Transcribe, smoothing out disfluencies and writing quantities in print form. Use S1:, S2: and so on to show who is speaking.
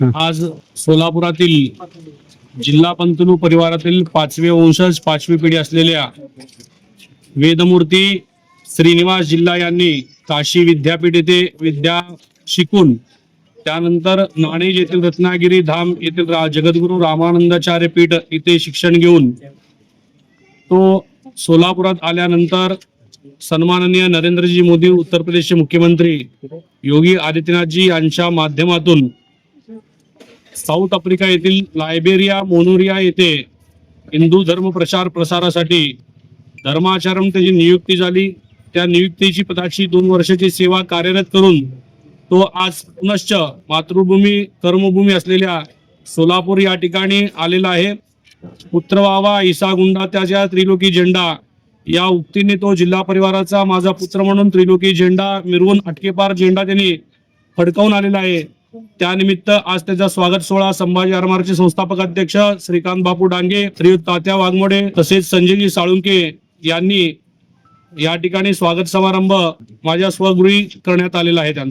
S1: आज सोलापुरातील जिल्हा पंतनू परिवारातील 5वे वंशज 5वी पिढी असलेल्या वेदमूर्ती श्रीनिवास जिल्हा यांनी काशी विद्यापीठ येथे विद्या शिकून त्यानंतर नाणेज येथील रत्नागिरी धाम येथील जगद्गुरू रामानंदाचार्य पीठ इथे शिक्षण घेऊन तो सोलापुरात आल्यानंतर सन्माननीय नरेंद्रजी मोदी उत्तर प्रदेशचे मुख्यमंत्री योगी आदित्यनाथजी यांच्या माध्यमातून साऊथ आफ्रिका येथील लायबेरिया मोनोरिया येथे हिंदू धर्म प्रचार प्रसारासाठी धर्माचरण त्याची नियुक्ती झाली। त्या नियुक्तीची पदाची 2 वर्षाची सेवा कार्यरत करून तो आज पुनश्च मातृभूमी कर्मभूमी असलेल्या सोलापूर या ठिकाणी आलेला आहे। पुत्र व्हावा ईसा गुंडा त्याच्या त्रिलोकी झेंडा या उक्तीने तो जिल्हा परिवाराचा माझा पुत्र म्हणून त्रिलोकी झेंडा मिरवून अटकेपार झेंडा त्यांनी फडकावून आलेला आहे। त्यानिमित्त आज त्याचा स्वागत सोहळा संभाजी आरमारचे संस्थापक अध्यक्ष श्रीकांत बापू डांगे, श्रीयुत तात्या वाघमोडे तसेच संजयजी साळुंके यांनी या ठिकाणी स्वागत समारंभ माझ्या स्वगृही करण्यात आलेला आहे। त्यांचा